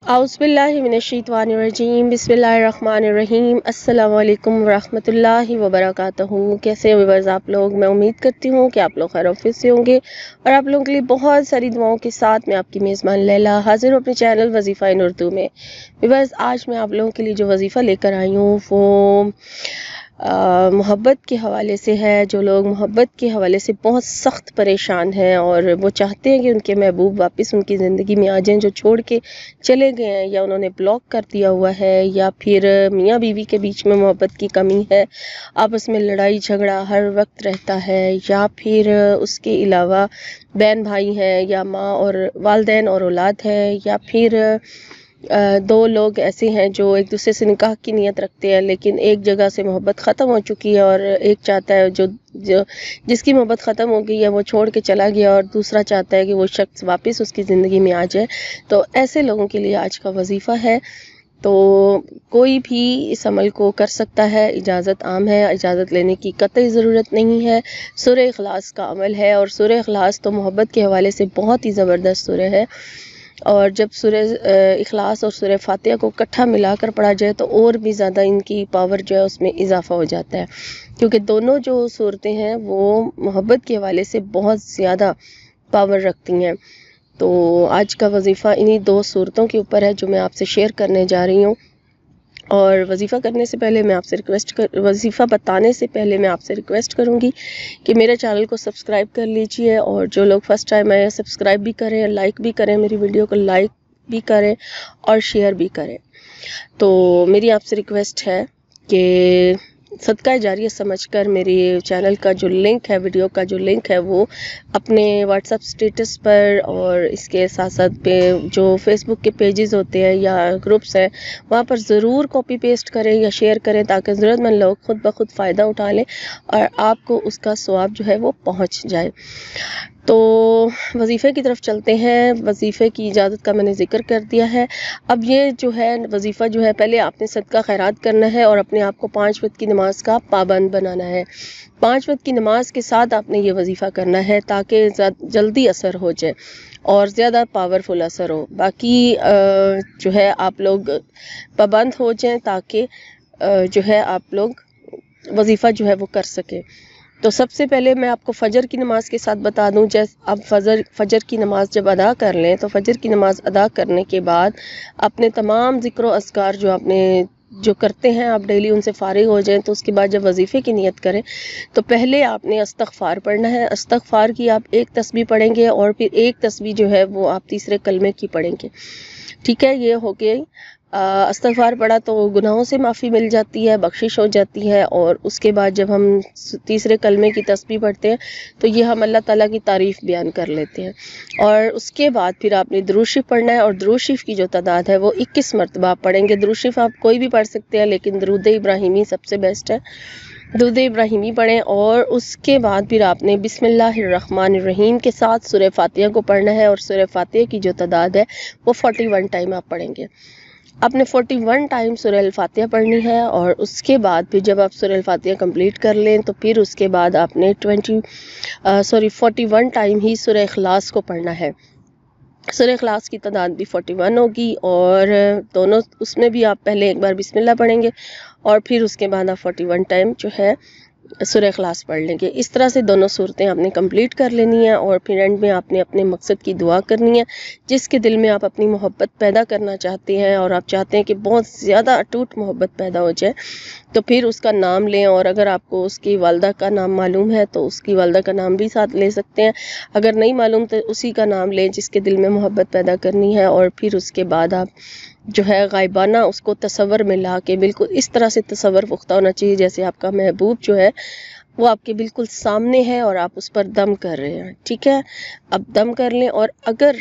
औज़ुबिल्लाहि मिनश्शैतानिर्रजीम बिस्मिल्लाहिर्रहमानिर्रहीम अस्सलामु अलैकुम वरहमतुल्लाहि वबरकातुहू। कैसे हैं व्यूअर्स आप लोग? मैं उम्मीद करती हूँ कि आप लोग खैर ऑफिस से होंगे और आप लोगों के लिए बहुत सारी दुआओं के साथ मैं आपकी मेज़बान लैला हाजिर हूँ अपने चैनल वजीफ़ा इन उर्दू में। व्यूअर्स आज मैं आप लोगों के लिए जो वजीफ़ा लेकर आई हूँ वो मोहब्बत के हवाले से है। जो लोग मोहब्बत के हवाले से बहुत सख्त परेशान हैं और वो चाहते हैं कि उनके महबूब वापस उनकी ज़िंदगी में आ जाएं, जो छोड़ के चले गए हैं या उन्होंने ब्लॉक कर दिया हुआ है, या फिर मियाँ बीवी के बीच में मोहब्बत की कमी है, आपस में लड़ाई झगड़ा हर वक्त रहता है, या फिर उसके अलावा बहन भाई हैं या माँ और वालिदैन और औलाद है, या फिर दो लोग ऐसे हैं जो एक दूसरे से निकाह की नीयत रखते हैं लेकिन एक जगह से मोहब्बत ख़त्म हो चुकी है और एक चाहता है जो जिसकी मोहब्बत ख़त्म हो गई है वो छोड़ के चला गया और दूसरा चाहता है कि वो शख्स वापस उसकी ज़िंदगी में आ जाए। तो ऐसे लोगों के लिए आज का वजीफ़ा है। तो कोई भी इस अमल को कर सकता है, इजाज़त आम है, इजाज़त लेने की कतई ज़रूरत नहीं है। सूरह इखलास का अमल है और सूरह इखलास तो मोहब्बत के हवाले से बहुत ही ज़बरदस्त सूरह है और जब सूरह इखलास और सूरह फातिहा को इकट्ठा मिलाकर पढ़ा जाए तो और भी ज़्यादा इनकी पावर जो है उसमें इजाफ़ा हो जाता है, क्योंकि दोनों जो सूरतें हैं वो मोहब्बत के हवाले से बहुत ज़्यादा पावर रखती हैं। तो आज का वजीफ़ा इन्हीं दो सूरतों के ऊपर है जो मैं आपसे शेयर करने जा रही हूँ। और वजीफ़ा करने से पहले मैं आपसे वजीफ़ा बताने से पहले मैं आपसे रिक्वेस्ट करूँगी कि मेरे चैनल को सब्सक्राइब कर लीजिए और जो लोग फर्स्ट टाइम आए सब्सक्राइब भी करें, लाइक भी करें, मेरी वीडियो को लाइक भी करें और शेयर भी करें। तो मेरी आपसे रिक्वेस्ट है कि सदका जारिया समझकर मेरे चैनल का जो लिंक है, वीडियो का जो लिंक है, वो अपने व्हाट्सएप स्टेटस पर और इसके साथ साथ पे जो फेसबुक के पेजेस होते हैं या ग्रुप्स हैं वहाँ पर ज़रूर कॉपी पेस्ट करें या शेयर करें ताकि ज़रूरतमंद लोग खुद ब खुद फ़ायदा उठा लें और आपको उसका सवाब जो है वो पहुँच जाए। तो वजीफ़े की तरफ चलते हैं। वजीफ़े की इजाज़त का मैंने ज़िक्र कर दिया है। अब ये जो है वजीफ़ा जो है, पहले आपने सदका खैरात करना है और अपने आप को 5 वक्त की नमाज का पाबंद बनाना है। 5 वक्त की नमाज के साथ आपने ये वजीफ़ा करना है ताकि जल्दी असर हो जाए और ज़्यादा पावरफुल असर हो। बाकी जो है आप लोग पाबंद हो जाएं ताकि जो है आप लोग वजीफ़ा जो है वो कर सकें। तो सबसे पहले मैं आपको फ़जर की नमाज़ के साथ बता दूं, जैसे आप फ़जर की नमाज़ जब अदा कर लें तो फ़जर की नमाज़ अदा करने के बाद अपने तमाम ज़िक्र व अज़कार जो आपने जो करते हैं आप डेली उनसे फ़ारिग हो जाएं। तो उसके बाद जब वजीफ़े की नियत करें तो पहले आपने इस्तग़फ़ार पढ़ना है। इस्तग़फ़ार की आप एक तस्बीह पढ़ेंगे और फिर एक तस्बीह जो है वो आप तीसरे कलमे की पढ़ेंगे। ठीक है, ये हो गई। इस्तग़फ़ार पढ़ा तो गुनाहों से माफ़ी मिल जाती है, बख्शिश हो जाती है और उसके बाद जब हम तीसरे कलमे की तस्बीह पढ़ते हैं तो ये हम अल्लाह ताला की तारीफ़ बयान कर लेते हैं और उसके बाद फिर आपने दुरूद शरीफ पढ़ना है और दुरूद शरीफ की जो तादाद है वो 21 मरतबा आप पढ़ेंगे। दुरूद शरीफ आप कोई भी पढ़ सकते हैं लेकिन दुरूद इब्राहिमी सबसे बेस्ट है। दुरूद इब्राहिमी पढ़ें और उसके बाद फिर आपने बिस्मिल्लाहिर्रहमानिर्रहीम के साथ सूरह फातिहा को पढ़ना है और सूरह फातिहा की जो तादाद है वो 41 टाइम आप पढ़ेंगे। आपने 41 टाइम सूरह अल-फातिहा पढ़नी है और उसके बाद फिर जब आप सूरह अल-फातिहा कंप्लीट कर लें तो फिर उसके बाद आपने 41 टाइम ही सूरह इखलास को पढ़ना है। सूरह इखलास की तादाद भी 41 होगी और दोनों उसमें भी आप पहले एक बार बिस्मिल्लाह पढ़ेंगे और फिर उसके बाद आप 41 टाइम जो है सूरह इखलास पढ़ लेंगे। इस तरह से दोनों सूरतें आपने कंप्लीट कर लेनी है और फिर एंड में आपने अपने मकसद की दुआ करनी है। जिसके दिल में आप अपनी मोहब्बत पैदा करना चाहते हैं और आप चाहते हैं कि बहुत ज़्यादा अटूट मोहब्बत पैदा हो जाए तो फिर उसका नाम लें और अगर आपको उसकी वालदा का नाम मालूम है तो उसकी वालदा का नाम भी साथ ले सकते हैं। अगर नहीं मालूम तो उसी का नाम लें जिसके दिल में मोहब्बत पैदा करनी है और फिर उसके बाद आप जो है गायबाना उसको तसव्वुर में ला के बिल्कुल इस तरह से तसव्वुर पुख्ता होना चाहिए जैसे आपका महबूब जो है वो आपके बिल्कुल सामने है और आप उस पर दम कर रहे हैं। ठीक है, अब दम कर लें और अगर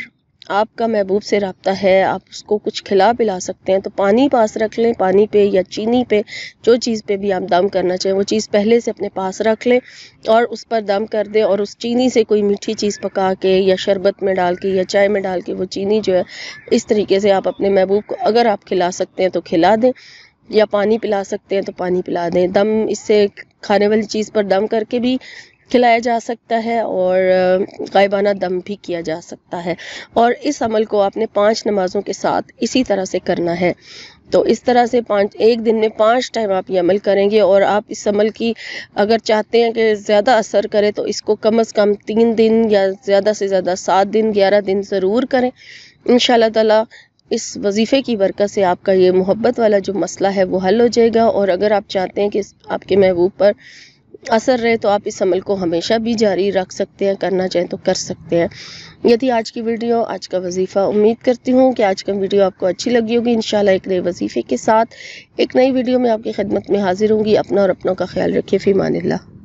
आपका महबूब से रब्ता है आप उसको कुछ खिला पिला सकते हैं तो पानी पास रख लें। पानी पे या चीनी पे, जो चीज़ पे भी आप दम करना चाहें वो चीज़ पहले से अपने पास रख लें और उस पर दम कर दें और उस चीनी से कोई मीठी चीज़ पका के या शरबत में डाल के या चाय में डाल के वो चीनी जो है इस तरीके से आप अपने महबूब को अगर आप खिला सकते हैं तो खिला दें या पानी पिला सकते हैं तो पानी पिला दें। दम इससे खाने वाली चीज़ पर दम करके भी کھلایا جا سکتا ہے اور غائبانہ دم بھی کیا جا سکتا ہے، اور اس عمل کو آپ نے 5 نمازوں کے ساتھ اسی طرح سے کرنا ہے۔ تو اس طرح سے ایک دن میں 5 ٹائم آپ یہ عمل کریں گے، اور آپ اس عمل کی اگر چاہتے ہیں کہ زیادہ اثر کرے تو اس کو کم از کم 3 دن یا زیادہ سے زیادہ 7 دن 11 دن ضرور کریں۔ انشاءاللہ تعالی اس وظیفے کی برکت سے آپ کا یہ محبت والا جو مسئلہ ہے وہ حل ہو جائے گا، اور اگر آپ چاہتے ہیں کہ آپ کے محبوب پر اثر رہے تو آپ اس عمل کو ہمیشہ بھی جاری رکھ سکتے ہیں، کرنا چاہیں تو کر سکتے ہیں۔ یہ تھی آج کی ویڈیو، آج کا وظیفہ۔ امید کرتی ہوں کہ آج کا ویڈیو آپ کو اچھی لگی ہوگی۔ انشاءاللہ ایک نئے وظیفے کے ساتھ ایک نئی ویڈیو میں آپ کی خدمت میں حاضر ہوں گی۔ اپنا اور اپنوں کا خیال رکھیے۔ فی امان اللہ۔